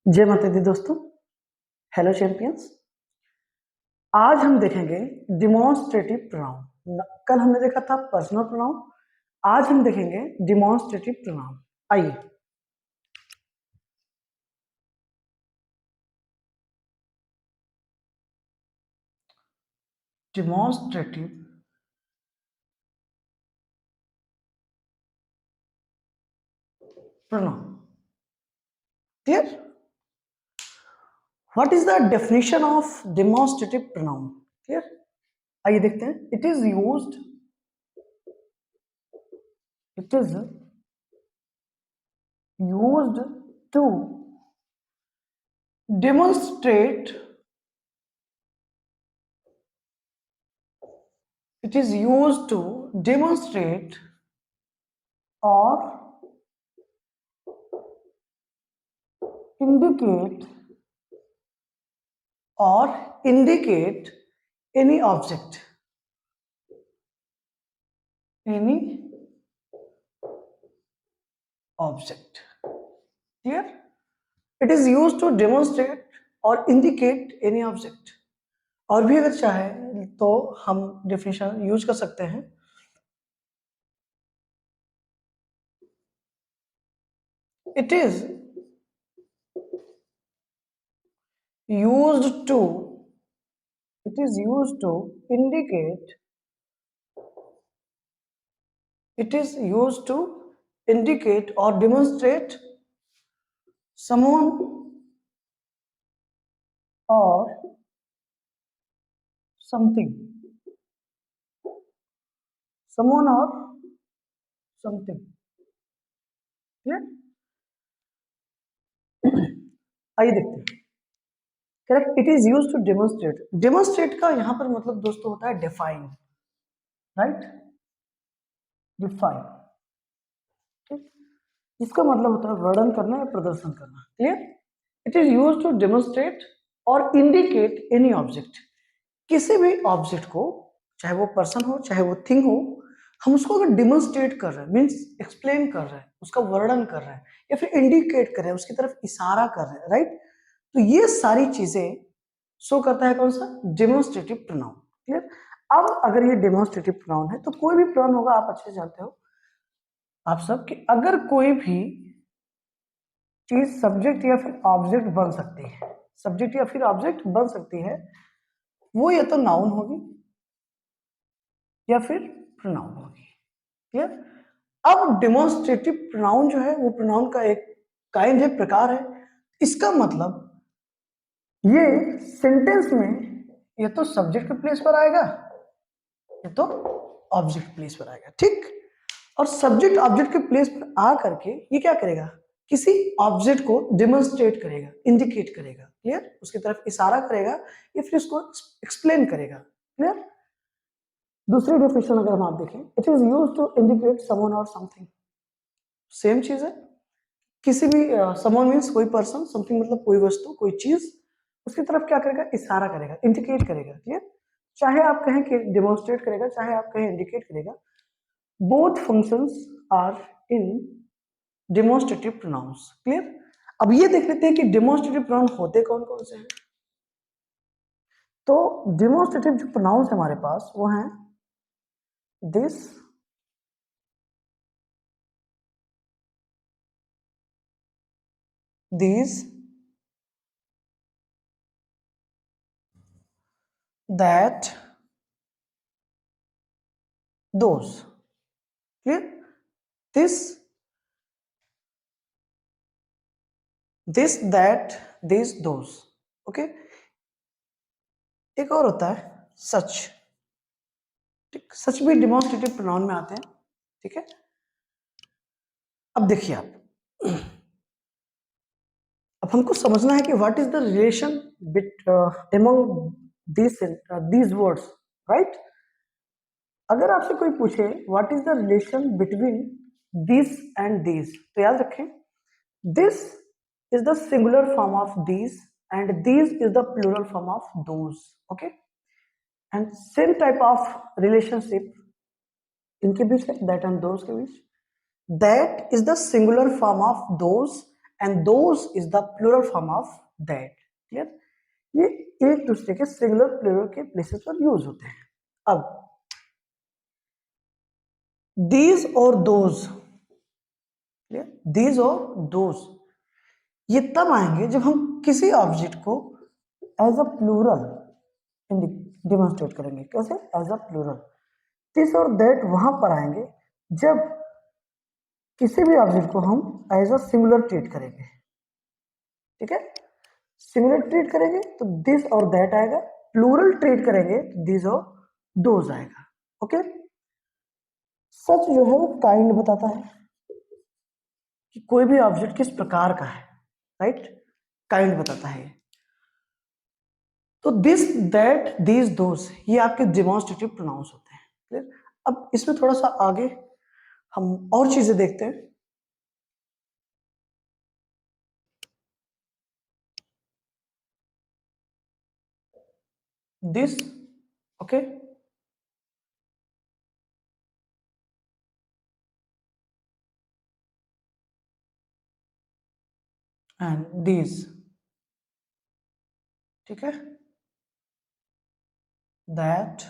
जय माता दी दोस्तों। Hello champions. आज हम देखेंगे डिमॉन्स्ट्रेटिव प्रोनाउन। कल हमने देखा था पर्सनल प्रोनाउन, आज हम देखेंगे डिमॉन्स्ट्रेटिव प्रोनाउन। आइए demonstrative pronoun. Clear? What is the definition of demonstrative pronoun? Clear? आइए देखते हैं। It is used to demonstrate it is used to demonstrate or indicate indicate any object. Here it is used to demonstrate or indicate any object. और भी अगर चाहे तो हम definition use कर सकते हैं। It is used to indicate or demonstrate someone or something. Clear? आइए देखते हैं। Correct. It is use to demonstrate का यहाँ पर मतलब दोस्तों होता है डिफाइन। राइट? डिफाइन। ठीक, इसका मतलब होता है वर्णन करना या प्रदर्शन करना। Clear? It is use to demonstrate और इंडिकेट एनी ऑब्जेक्ट। किसी भी ऑब्जेक्ट को, चाहे वो पर्सन हो चाहे वो थिंग हो, हम उसको अगर डिमोन्स्ट्रेट कर रहे हैं मीन्स एक्सप्लेन कर रहे हैं, उसका वर्णन कर रहे हैं या फिर इंडिकेट कर रहे हैं, उसकी तरफ इशारा कर रहे हैं। राइट? तो ये सारी चीजें शो करता है कौन सा? Demonstrative pronoun. क्लियर? अब अगर ये डेमोन्स्ट्रेटिव प्रोनाउन है तो कोई भी प्रोनाउन होगा, आप अच्छे से जानते हो आप सब, कि अगर कोई भी चीज सब्जेक्ट या फिर ऑब्जेक्ट बन सकती है, सब्जेक्ट या फिर ऑब्जेक्ट बन सकती है, वो या तो नाउन होगी या फिर प्रोनाउन होगी। क्लियर? अब डेमोन्स्ट्रेटिव प्रोनाउन जो है वो प्रोनाउन का एक काइंड है, प्रकार है। इसका मतलब ये सेंटेंस में या तो सब्जेक्ट के प्लेस पर आएगा या तो ऑब्जेक्ट प्लेस पर आएगा। ठीक? और सब्जेक्ट ऑब्जेक्ट के प्लेस पर आ करके ये क्या करेगा? किसी ऑब्जेक्ट को डेमोन्स्ट्रेट करेगा, इंडिकेट करेगा। क्लियर? उसकी तरफ इशारा करेगा या फिर उसको एक्सप्लेन करेगा। क्लियर? दूसरी डेफिनेशन अगर हम आप देखें, it is used to indicate someone और समथिंग। सेम चीज है। किसी भी समवन मींस कोई पर्सन, समथिंग मतलब कोई वस्तु, कोई चीज, उसकी तरफ क्या करेगा? इशारा करेगा, इंडिकेट करेगा। क्लियर? चाहे आप कहें कि डेमोन्स्ट्रेट करेगा, चाहे आप कहें इंडिकेट करेगा, both functions are in demonstrative pronouns. Clear? अब ये देख लेते हैं कि डेमोन्स्ट्रेटिव प्रोनाउन होते कौन कौन से हैं। तो डेमोन्स्ट्रेटिव जो प्रोनाउंस हमारे पास वो हैं this, these, that, those. Clear? This, that, these, those. Okay? एक और होता है सच। ठीक, सच भी डेमोन्स्ट्रेटिव प्रोनाउन में आते हैं। ठीक है? अब देखिए आप, अब हमको समझना है कि what is the relation among these words. Right? अगर आपसे कोई पूछे what is the relation between this and these, तो याद रखें this is the singular form of these and these is the plural form of those. Okay? And same type of relationship इनके बीच है, that and those के बीच। that is the singular form of those and those is the plural form of that. Clear? ये एक दूसरे के singular plural के places पर यूज होते हैं। अब दीज और दोज, दीज और दोज ये तब आएंगे जब हम किसी ऑब्जेक्ट को एज अ प्लूरल डिमोन्स्ट्रेट करेंगे। कैसे? As a plural. दिस और दैट वहां पर आएंगे जब किसी भी ऑब्जेक्ट को हम एज अ सिंगुलर ट्रीट करेंगे। ठीक है? सिंगुलर ट्रीट करेंगे तो दिस और दैट आएगा, प्लूरल ट्रीट करेंगे तो दिस और दोज आएगा। ओके? सच जो है वो काइंड बताता है कि कोई भी ऑब्जेक्ट किस प्रकार का है, राइट? काइंड बताता है। तो दिस, दैट, दीज, दोज ये आपके डिमॉन्स्ट्रेटिव प्रोनाउंस होते हैं। क्लियर? अब इसमें थोड़ा सा आगे हम और चीजें देखते हैं। This, okay, and these. ठीक है? That,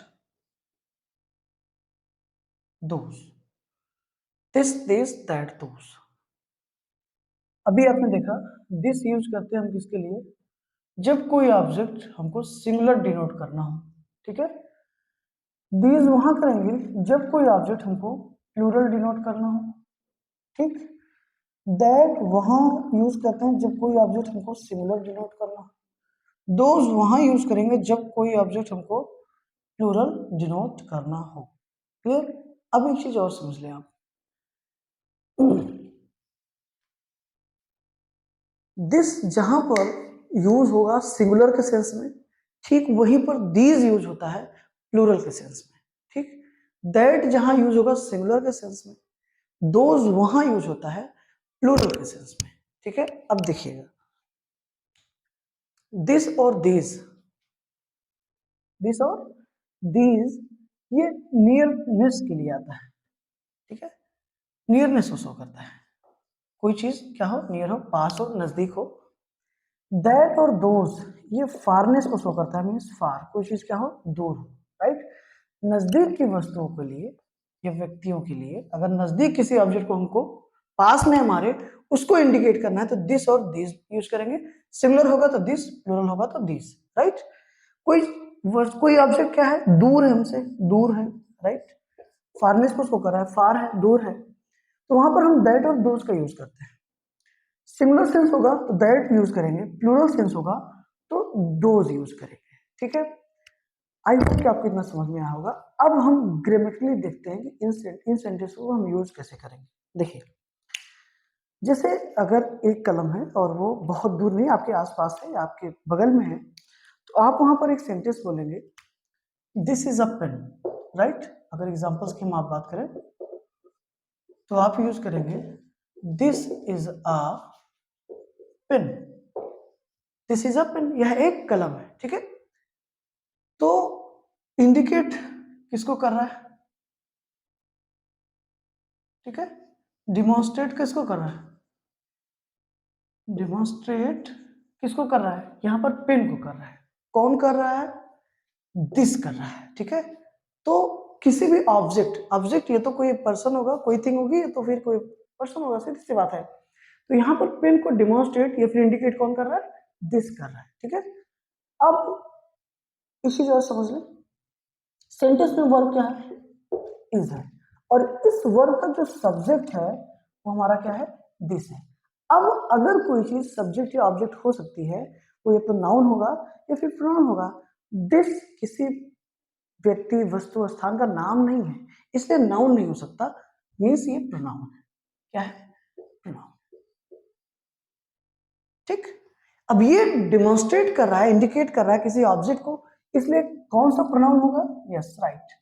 those, this, this, that, those. अभी आपने देखा दिस यूज करते हैं हम किसके लिए? जब कोई ऑब्जेक्ट हमको सिंगुलर डिनोट करना हो। ठीक है? दीज वहां करेंगे जब कोई ऑब्जेक्ट हमको प्लूरल डिनोट करना हो। ठीक? दैट वहां यूज करते हैं जब कोई ऑब्जेक्ट हमको सिंगुलर डिनोट करना हो। दोज वहां यूज करेंगे जब कोई ऑब्जेक्ट हमको प्लूरल डिनोट करना हो। क्लियर? अब एक चीज और समझ लें आप, दिस जहां पर यूज होगा सिंगुलर के सेंस में, ठीक वहीं पर दीज यूज होता है प्लूरल के सेंस में। ठीक? दैट जहां यूज होगा सिंगुलर के सेंस में, दोज वहां यूज होता है प्लूरल के सेंस में। ठीक है? अब देखिएगा दिस और दीज, दिस और दीज ये नियरनेस के लिए आता है। ठीक है? नियरनेस को शो करता है, कोई चीज क्या हो, नियर हो, पास हो, नजदीक हो। दैट और दोज ये फारनेस को शो करता है, मीन्स फार, कोई चीज क्या हो, दूर हो। राइट? नजदीक की वस्तुओं के लिए या व्यक्तियों के लिए अगर नजदीक किसी ऑब्जेक्ट को हमको पास में हमारे उसको इंडिकेट करना है तो दिस और दिस यूज करेंगे। सिमिलर होगा तो दिस, प्लूरल होगा तो दिस। राइट? कोई कोई ऑब्जेक्ट क्या है, दूर है हमसे, दूर है। राइट? फारनेस को शो कर रहा है, फार है, दूर है, तो वहां पर हम दैट और दोज का यूज करते हैं। सिमिलर सेंस होगा तो दैट यूज करेंगे, प्लूरल सेंस होगा तो दोज यूज करेंगे। ठीक है? आई होप कि आपको इतना समझ में आया होगा। अब हम ग्रामेटिकली देखते हैं कि इन सेंटेंस को हम यूज कैसे करेंगे। देखिए, जैसे अगर एक कलम है और वो बहुत दूर नहीं, आपके आसपास है, आपके बगल में है, तो आप वहां पर एक सेंटेंस बोलेंगे this is a pen. Right? अगर एग्जांपल्स की हम आप बात करें तो आप यूज करेंगे this is a pen. This is a pen, यह एक कलम है। ठीक है? तो इंडिकेट किसको कर रहा है? ठीक है? डिमॉन्स्ट्रेट किसको कर रहा है? डिमॉन्स्ट्रेट किसको कर रहा है? यहां पर पेन को कर रहा है। कौन कर रहा है? दिस कर रहा है। ठीक है? तो किसी भी ऑब्जेक्ट, ऑब्जेक्ट ये तो कोई पर्सन होगा, कोई थिंग होगी, तो फिर कोई पर्सन होगा, सीधी सी बात है। तो यहाँ पर पेन को डिमॉन्स्ट्रेट या फिर इंडिकेट कौन कर रहा है? दिस कर रहा है। ठीक है? अब इसी तरह समझ लें, सेंटेंस में वर्ब क्या है? इज है, और इस वर्ब का जो सब्जेक्ट है वो हमारा क्या है? दिस है। अब अगर कोई चीज सब्जेक्ट या ऑब्जेक्ट हो सकती है, वो या तो नाउन होगा या फिर प्रोनाउन होगा। दिस किसी व्यक्ति, वस्तु, स्थान का नाम नहीं है, इसलिए नाउन नहीं हो सकता, मीन्स ये प्रोनाउन है। क्या है? प्रोनाउन। ठीक? अब ये डिमॉन्स्ट्रेट कर रहा है, इंडिकेट कर रहा है किसी ऑब्जेक्ट को, इसलिए कौन सा प्रोनाउन होगा? यस, राइट,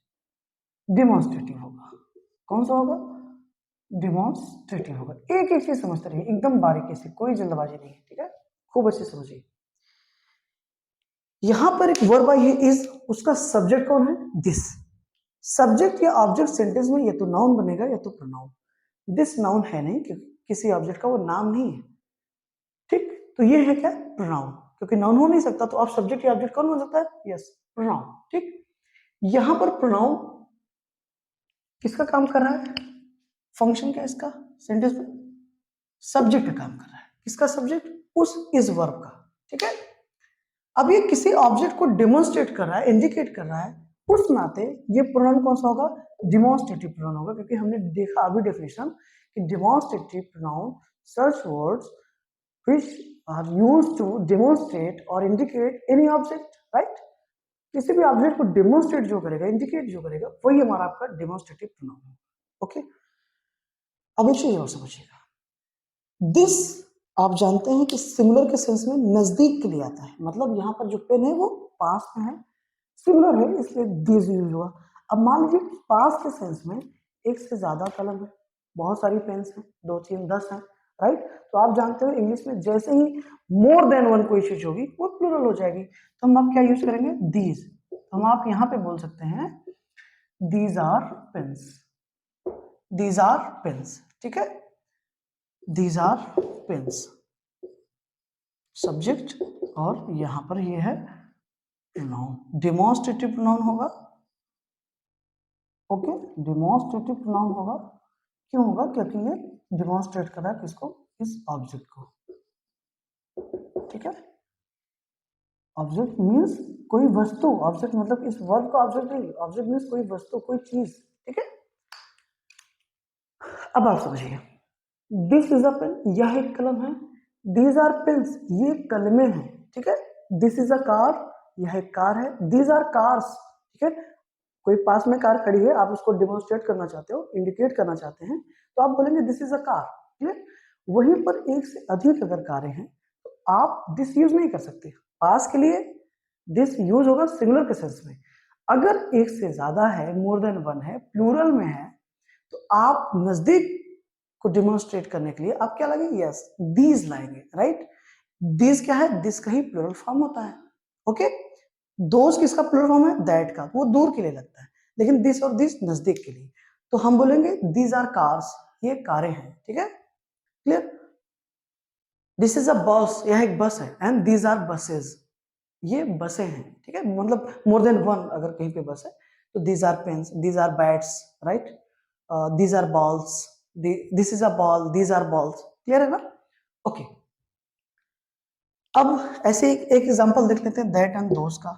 डिमॉन्स्ट्रेटिव होगा। कौन सा होगा? डिमॉन्स्ट्रेटिव होगा। एक एक चीज समझते रहिए एकदम बारीकी से, कोई जल्दबाजी नहीं है। ठीक है? खूब अच्छे समझिए। यहां पर एक वर्ब आई है इज, उसका सब्जेक्ट कौन है? दिस। सब्जेक्ट या ऑब्जेक्ट सेंटेंस में या तो नाउन बनेगा या तो प्रोनाउन। दिस नाउन है नहीं, किसी ऑब्जेक्ट का वो नाम नहीं है, तो ये है क्या, प्रोनाउन, क्योंकि नाउन हो नहीं सकता, तो अब सब्जेक्ट या ऑब्जेक्ट कौन बन सकता है, यस, प्रोनाउन। ठीक, यहां पर प्रोनाउन किसका काम कर रहा है, फंक्शन क्या इसका सेंटेंस में, सब्जेक्ट का काम कर रहा है। किसका सब्जेक्ट, उस इस वर्ब का। ठीक है, अब ये किसी ऑब्जेक्ट को डेमोन्स्ट्रेट कर रहा है, इंडिकेट कर रहा है, उस नाते ये प्रोनाउन कौन सा होगा, डिमॉन्स्ट्रेटिव प्रोनाउन होगा, क्योंकि हमने देखा अभी डेफिनेशन कि demonstrative pronoun such words which are used to demonstrate or indicate any object, right? किसी भी ऑब्जेक्ट को डेमोन्स्ट्रेट जो करेगा, इंडिकेट जो करेगा, वही हमारा आपका डेमोन्स्ट्रेटिव प्रोनाउन है। ओके, अब एक चीज और समझिएगा, दिस आप जानते हैं कि सिमिलर के सेंस में नजदीक के लिए आता है, मतलब यहाँ पर जो पेन है वो पास में है, सिमिलर है, इसलिए दिस यूज हुआ। अब मान लीजिए पास के सेंस में एक से ज्यादा कलम है, बहुत सारी पेन्स हैं, 2 3 10 हैं, राइट? तो आप जानते हो इंग्लिश में जैसे ही मोर देन वन कोई चीज होगी वो प्लूरल हो जाएगी, तो हम आप क्या यूज करेंगे, दीज। तो हम आप यहाँ पे बोल सकते हैं these are pens, these are pens. ठीक है, दीज आर पेन्स सब्जेक्ट, और यहां पर ये है प्रोनाउन, डिमॉन्स्ट्रेटिव प्रोनाउन होगा। ओके, डिमॉन्स्ट्रेटिव प्रोनाउन होगा, क्यों होगा, क्योंकि ये डिमॉन्स्ट्रेट कर रहा है किसको, इस ऑब्जेक्ट को। ठीक है, ऑब्जेक्ट मींस कोई वस्तु, ऑब्जेक्ट मतलब इस वर्ब का ऑब्जेक्ट नहीं, ऑब्जेक्ट मींस कोई वस्तु, कोई चीज। ठीक है, अब आप समझिए, दिस इज अ पेन, यह एक कलम है, दीज आर पेन्स, ये कलमें हैं। ठीक है, दिस इज अ कार, यह एक कार है, दीज आर कार्स। ठीक है, कोई पास में कार खड़ी है, आप उसको डिमोन्स्ट्रेट करना चाहते हो, इंडिकेट करना चाहते हैं, तो आप बोलेंगे this is a car. Clear, वहीं पर एक से अधिक अगर कारें हैं तो आप दिस यूज नहीं कर सकते, पास के लिए दिस यूज होगा सिंगुलर के सेंस में। अगर एक से ज्यादा है, मोर देन वन है, प्लूरल में है, तो आप नजदीक को डिमोन्स्ट्रेट करने के लिए आप क्या लाएंगे, यस, दीज लाएंगे, राइट? दिस क्या है, दिस का ही प्लूरल फॉर्म होता है। ओके, दोज किसका प्लूरल फॉर्म है, दैट का, वो दूर के लिए लगता है, लेकिन दिस और दिस नजदीक के लिए, तो हम बोलेंगे दीज आर कार्स, ये कारें हैं। ठीक है, क्लियर, दिस इज अ बस, यह एक बस है, एंड दीज आर बसेस, ये बसें हैं। ठीक है, मतलब मोर देन वन अगर कहीं पे बस है, तो these are pens, these are bats, right? These are balls, this is a ball, these are balls. Clear है ना? ओके, अब ऐसे एक एग्जांपल देख लेते हैं दैट एंड दोस का।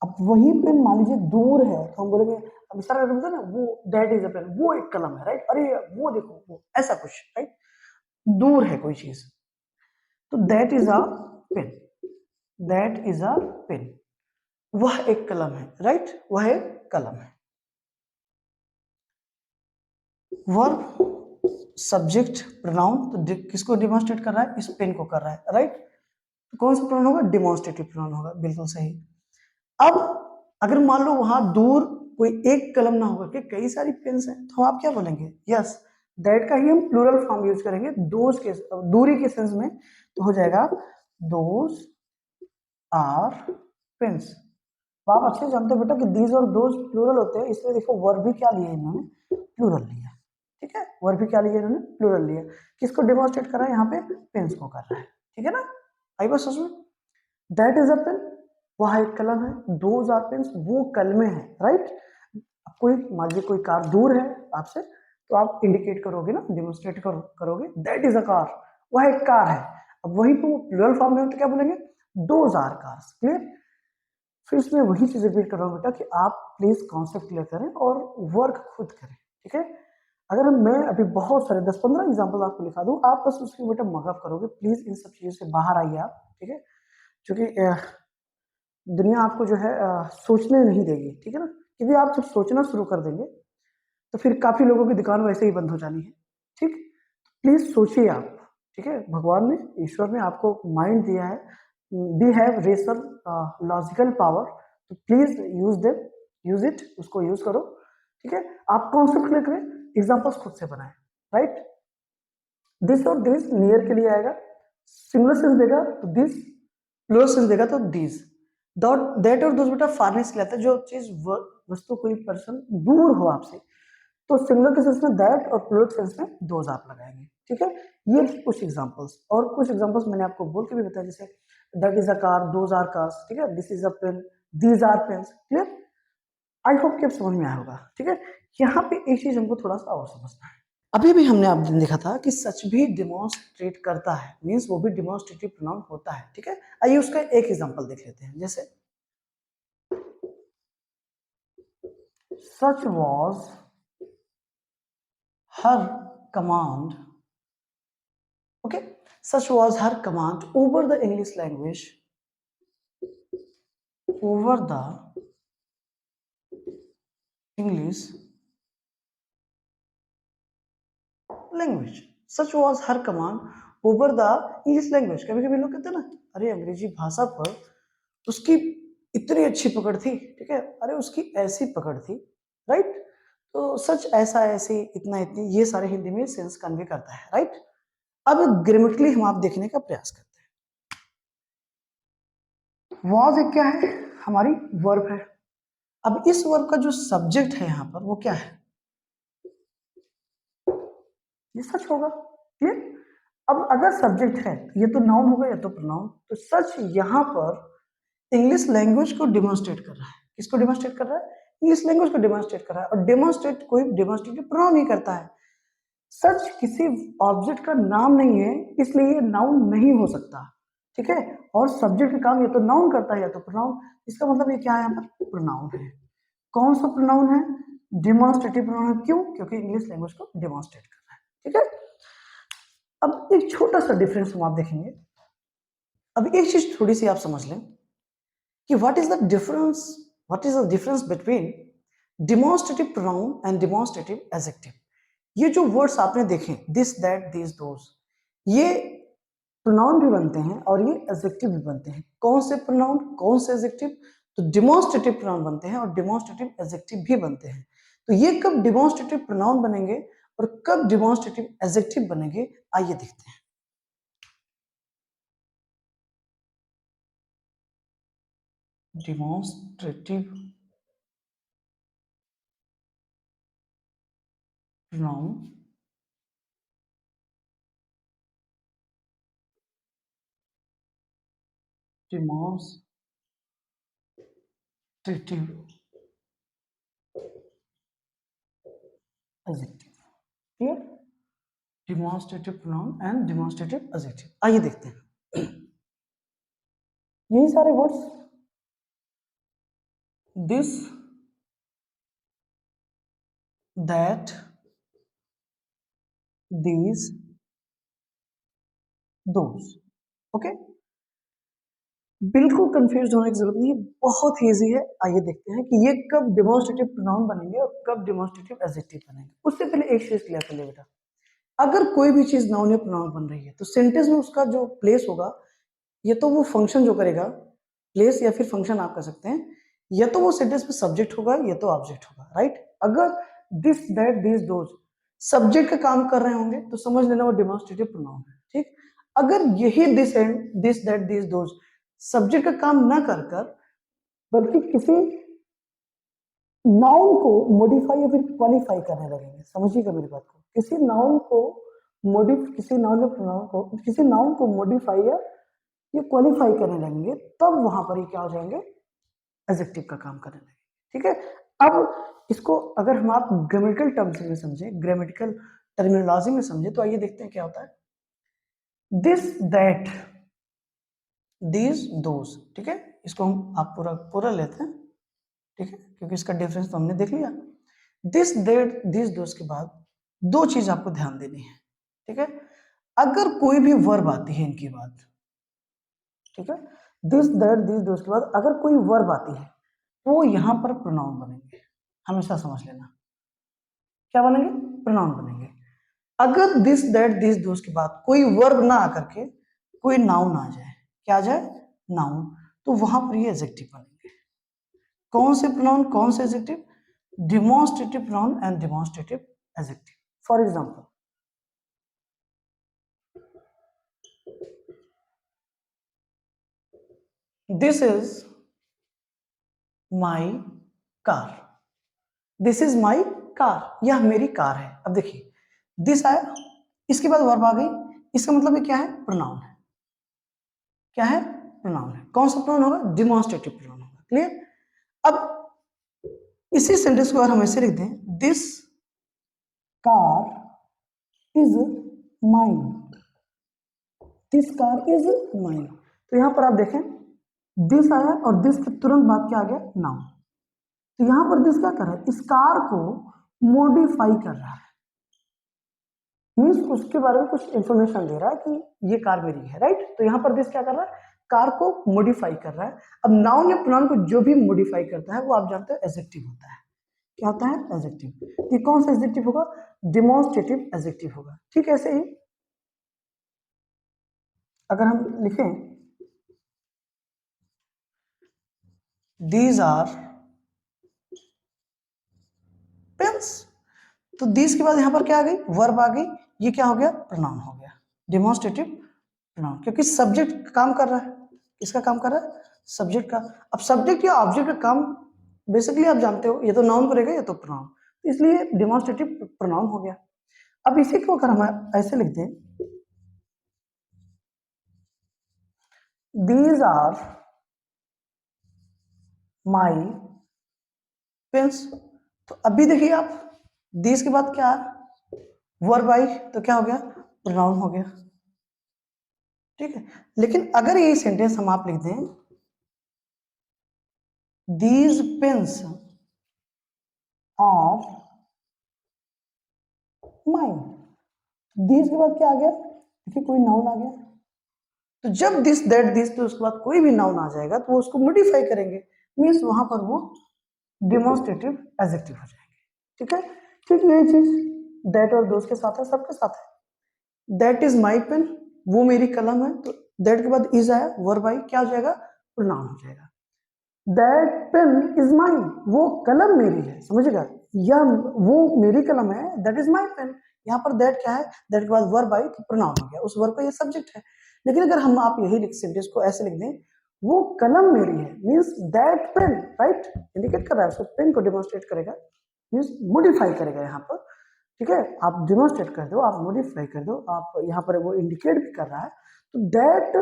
अब वही पेन मान लीजिए दूर है, तो हम बोलेंगे, अब सारा बोलते हैं ना, वो दैट इज अ पेन, वो एक कलम है, राइट? अरे वो देखो, वो ऐसा कुछ, राइट? दूर है कोई चीज, तो that is a pen, that is a pen, वह एक कलम है, राइट? वह एक कलम है। वर्ब, सब्जेक्ट, प्रोनाउन, तो किसको डिमॉन्स्ट्रेट कर रहा है, इस पेन को कर रहा है, राइट? तो कौन सा प्रोनाउन होगा, डिमॉन्स्ट्रेटिव प्रोनाउन होगा, बिल्कुल सही। अब अगर मान लो वहां दूर कोई एक कलम ना होकर के कई सारी पेन्स हैं, तो आप क्या बोलेंगे, यस, दैट का ही हम प्लूरल फॉर्म यूज करेंगे, दोज के, दूरी के सेंस में, तो हो जाएगा दोज आर पेन्स। तो आप अच्छे जानते हो बेटा कि दीज और दोज प्लूरल होते हैं, इसलिए देखो वर्ब भी क्या लिया इन्होंने, प्लूरल लिया। ठीक है, वर्ब भी क्या लिया इन्होंने, प्लूरल लिया। किसको डिमॉन्स्ट्रेट कर रहा है यहाँ पे, पेन्स को कर रहा है। ठीक है ना, आई बात समझ में? दैट इज अ पेन, वह एक कलम है, दोज आर पेन्स, वो कलमे हैं, राइट? कोई मान लीजिए कोई कार दूर है आपसे, तो आप इंडिकेट करोगे ना, डिमोन्स्ट्रेट करोगे, दैट इज अ कार, वह एक कार है। अब वही पे वो प्लूरल फॉर्म में हो तो क्या बोलेंगे, दोज आर कार्स। क्लियर, फिर इसमें वही चीज रिपीट कर रहा हूँ बेटा कि आप प्लीज कॉन्सेप्ट क्लियर करें और वर्क खुद करें। ठीक है, अगर मैं अभी बहुत सारे 10 15 एग्जाम्पल आपको लिखा दूं, आप बस उसकी बेटा मगअप करोगे, प्लीज इन सब चीजों से बाहर आइए आप। ठीक है, क्योंकि दुनिया आपको जो है सोचने नहीं देगी। ठीक है ना, क्योंकि आप जब सोचना शुरू कर देंगे तो फिर काफी लोगों की दुकान वैसे ही बंद हो जानी है। ठीक, प्लीज सोचिए आप। ठीक है, भगवान ने, ईश्वर ने आपको माइंड दिया है, we have rational logical power, तो please use them, use it, उसको यूज करो। ठीक है, आप कॉन्सेप्ट क्लियर करें, एग्जांपल्स खुद से बनाएं, राइट? दिस और दिस नियर के लिए आएगा, सिंगुलर सेंस देगा तो दिस, प्लूरल सेंस देगा तो दिस। डॉट, दैट और दोस बेटा फारनेस लाता है, जो चीज वस्तु कोई पर्सन दूर हो आपसे, तो सिंगुलर के सेंस में दैट और प्लूरल सेंस में दोस आप लगाएंगे। ठीक है, ये कुछ एग्जांपल्स, और कुछ एग्जांपल्स मैंने आपको बोल के भी बताया, जैसे that is a car, those are cars, ठीक है, this is a pen, these are pens. Clear? I hope कि आप समझ में आया होगा। ठीक है, यहाँ पे एक चीज हमको थोड़ा सा और समझना है। अभी भी हमने आप देखा था कि सच भी डिमॉन्स्ट्रेट करता है, मीन्स वो भी डिमॉन्स्ट्रेटिव प्रोनाउन होता है। ठीक है, आइए उसका एक एग्जांपल देख लेते हैं, जैसे सच was her command, okay, such was her command over the English language, over the English language, such was her command over the English language. कभी कभी लोग कहते हैं ना, अरे अंग्रेजी भाषा पर उसकी इतनी अच्छी पकड़ थी, ठीक है, अरे उसकी ऐसी पकड़ थी, राइट? तो सच, ऐसा, ऐसी, इतना, इतनी, ये सारे हिंदी में सेंस कन्वे करता है, राइट? अब ग्रामेटिकली हम आप देखने का प्रयास करते हैं। वॉज एक क्या है? हमारी वर्ब है। अब इस वर्ब का जो सब्जेक्ट है यहाँ पर वो क्या है? ये सच होगा। क्लियर? अब अगर सब्जेक्ट है तो ये तो नाउन होगा या तो प्रोनाउन, तो सच यहाँ पर इंग्लिश लैंग्वेज को डिमोन्स्ट्रेट कर रहा है। किसको डिमोन्स्ट्रेट कर रहा है? इंग्लिश लैंग्वेज को डिमोन्स्ट्रेट कर रहा है, और डिमोन्स्ट्रेट कोई डिमोन्स्ट्रेटिव प्रोनाउन ही करता है। सच किसी ऑब्जेक्ट का नाम नहीं है, इसलिए ये नाउन नहीं हो सकता। ठीक है, और सब्जेक्ट का काम या तो नाउन करता है या तो प्रोनाउन। इसका मतलब ये क्या है? यहाँ पर प्रोनाउन है। कौन सा प्रोनाउन है? Demonstrative pronoun. क्यों? क्योंकि इंग्लिश लैंग्वेज को डिमॉन्स्ट्रेट कर रहा है। ठीक है, अब एक छोटा सा डिफरेंस हम आप देखेंगे। अब एक चीज थोड़ी सी आप समझ लें कि what is the difference between demonstrative pronoun and demonstrative adjective. ये जो वर्ड्स आपने देखे, दिस, दैट, दिस, दोस, ये प्रोनाउन भी बनते हैं और ये एडजेक्टिव भी बनते हैं। कौन से प्रोनाउन, कौन से एडजेक्टिव? तो डिमॉन्स्ट्रेटिव प्रोनाउन बनते हैं और डिमॉन्स्ट्रेटिव एडजेक्टिव भी बनते हैं। तो ये कब डिमॉन्स्ट्रेटिव प्रोनाउन बनेंगे और कब डिमॉन्स्ट्रेटिव एडजेक्टिव बनेंगे, आइए देखते हैं। Demonstrative pronoun, demonstrative adjective. Clear? Demonstrative pronoun and demonstrative adjective, आइए देखते हैं। यही सारे words, this, that, these, those, okay. बिल्कुल कंफ्यूज होने की जरूरत नहीं है, बहुत इजी है। आइए देखते हैं कि ये कब डिमॉन्स्ट्रेटिव प्रोनाउन बनेंगे और कब डिमॉन्स्ट्रेटिव एडजेक्टिव बनेंगे। उससे पहले एक चीज क्लियर कर ले बेटा, अगर कोई भी चीज नाउन या प्रोनाउन बन रही है तो सेंटेंस में उसका जो प्लेस होगा, ये तो वो फंक्शन जो करेगा, प्लेस या फिर फंक्शन आप कर सकते हैं, या तो वो सेंटेंस में सब्जेक्ट होगा या तो ऑब्जेक्ट होगा, राइट? अगर this, that, this, those subject का काम कर रहे होंगे तो समझ लेना वो डिमॉन्स्ट्रेटिव प्रोनाउन है। ठीक, अगर यही this and this, that, this, those subject का काम ना कर कर बल्कि किसी नाउन को मॉडिफाई या फिर क्वालिफाई करने लगेंगे, समझिएगा मेरी बात को, किसी नाउन को किसी नाउन या प्रोनाउन को, किसी नाउन को मॉडिफाई या ये क्वालिफाई करने लगेंगे, तब वहां पर ये क्या हो जाएंगे? एडजेक्टिव का काम करने लगेंगे। ठीक है, अब इसको अगर हम आप ग्रामेटिकल टर्म्स में समझे, ग्रामेटिकल टर्मिनोलॉजी में समझे, तो आइए देखते हैं क्या होता है। दिस, दैट, दिस, दोस, ठीक है, इसको हम आप पूरा पूरा लेते हैं। ठीक है, क्योंकि इसका डिफरेंस तो हमने देख लिया। दिस, दैट, दिस, दोस के बाद दो चीज आपको ध्यान देनी है। ठीक है, अगर कोई भी वर्ब आती है इनके बाद, ठीक है, दिस, दैट, दिस, दोस के बाद अगर कोई वर्ब आती है तो यहां पर प्रोनाउन बनेंगे, हमेशा समझ लेना। क्या बनेंगे? प्रोनाउन बनेंगे। अगर दिस, दैट, दिस, दोस के बाद कोई वर्ब ना आकर के कोई नाउन आ जाए, क्या आ जाए? नाउन, तो वहां पर ये एडजेक्टिव बनेंगे। कौन से प्रोनाउन, कौन से adjective? Demonstrative pronoun and demonstrative adjective. For example, this is my car, this is my car, यह मेरी कार है। अब देखिए, दिस आया, इसके बाद वर्ब आ गई, इसका मतलब ये क्या है, प्रोनाउन है। क्या है, प्रोनाउन है। कौन सा प्रोनाउन होगा, डिमॉन्स्ट्रेटिव प्रोनाउन होगा। क्लियर। अब इसी सेंटेंस को अगर हम ऐसे लिख दें, this car is mine, this car is mine, तो यहां पर आप देखें दिस आया और दिस के तुरंत बाद क्या आ गया, नाउन। तो यहां पर दिस क्या कर रहा है, इस कार को मॉडिफाई कर रहा है, मीन्स उसके बारे में कुछ इंफॉर्मेशन दे रहा है कि ये कार मेरी है, राइट। तो यहां पर दिस क्या कर रहा है, कार को मॉडिफाई कर रहा है। अब नाउन या प्रोनाउन को जो भी मॉडिफाई करता है वो आप जानते हो एडजेक्टिव होता है। क्या होता है, एडजेक्टिव। ये कौन सा एडजेक्टिव होगा, डिमॉन्स्ट्रेटिव एडजेक्टिव होगा। ठीक है, ऐसे ही अगर हम लिखें दीज आर पेन्स, तो दीज के बाद यहां पर क्या आ गई, वर्ब आ गई, ये क्या हो गया, प्रोनाउन हो गया, डिमॉन्स्ट्रेटिव प्रोनाउन, क्योंकि सब्जेक्ट काम कर रहा है। किसका काम कर रहा है, सब्जेक्ट का। अब सब्जेक्ट या ऑब्जेक्ट का काम बेसिकली आप जानते हो, ये तो नाउन करेगा या तो प्रोनाउन, इसलिए डिमॉन्स्ट्रेटिव प्रोनाउन हो गया। अब इसी को अगर हम ऐसे लिख दें, दीज आर माई पेन्स, तो अभी देखिए आप, दीज के बाद क्या, वर्ब आई, तो क्या हो गया, प्रोनाउन हो गया। ठीक है, लेकिन अगर ये सेंटेंस हम आप लिख दें, these pens are mine, these के बाद क्या आ गया, देखिए कोई नाउन आ गया। तो जब दिस दैट दिस, तो उसके बाद कोई भी नाउन आ जाएगा तो वो उसको मॉडिफाई करेंगे, मीन्स वहां पर वो डिमॉन्स्ट्रेटिव एडजेक्टिव हो जाएंगे। ठीक है, ठीक यही चीज दैट और दोस्त के साथ है, सबके साथ है। दैट इज माई पेन, वो मेरी कलम है, तो दैट के बाद इज आया, वर्ब आई, क्या हो जाएगा, प्रोनाउन हो जाएगा। दैट पेन इज माइन, वो कलम मेरी है, समझेगा, या वो मेरी कलम है, दैट इज माई पेन। यहाँ पर दैट क्या है, दैट के बाद वर्ब आई तो प्रोनाउन हो गया, उस वर्ब का ये सब्जेक्ट है। लेकिन अगर हम आप यही लिख सेंटेंस को ऐसे लिख दें, वो कलम मेरी है, means that pain, right, indicate कर रहा है उसको, पेन को डिमॉन्स्ट्रेट करेगा, मीन्स मॉडिफाई करेगा यहाँ पर। ठीक है, आप डिमॉन्स्ट्रेट कर दो, आप मॉडिफाई कर दो, आप यहाँ पर वो इंडिकेट भी कर रहा है। तो दैट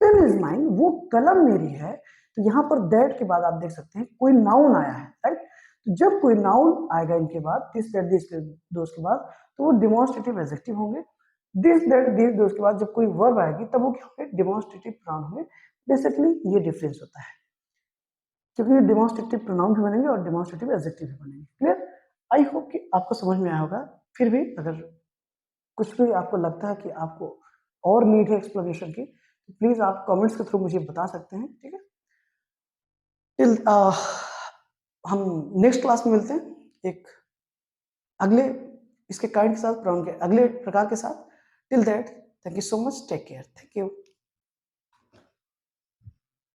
पेन इज माइन, वो कलम मेरी है। तो यहाँ पर दैट के बाद आप देख सकते हैं कोई नाउन आया है, राइट। तो जब कोई नाउन आएगा इनके बाद, दिस दैट दिस दोस्त के बाद, तो वो डिमॉन्स्ट्रेटिव एडजेक्टिव होंगे। दिस दैट दिस दोस्त के बाद जब कोई वर्ब आएगी तब वो क्या होंगे, डिमॉन्स्ट्रेटिव प्रोनाउन होंगे। बेसिकली ये डिफरेंस होता है, क्योंकि ये डिमॉन्स्ट्रेटिव प्रोनाउन भी बनेंगे और डिमॉन्स्ट्रेटिव एडजेक्टिव भी बनेंगे। क्लियर, आई होप कि आपको समझ में आया होगा। फिर भी अगर कुछ भी आपको लगता है कि आपको और नीड है एक्सप्लेनेशन की, तो प्लीज आप कमेंट्स के थ्रू मुझे बता सकते हैं। ठीक है, टिल हम नेक्स्ट क्लास में मिलते हैं एक अगले इसके काइंड के साथ, प्रोनाउन के अगले प्रकार के साथ। Till that, thank you so much, take care, thank you.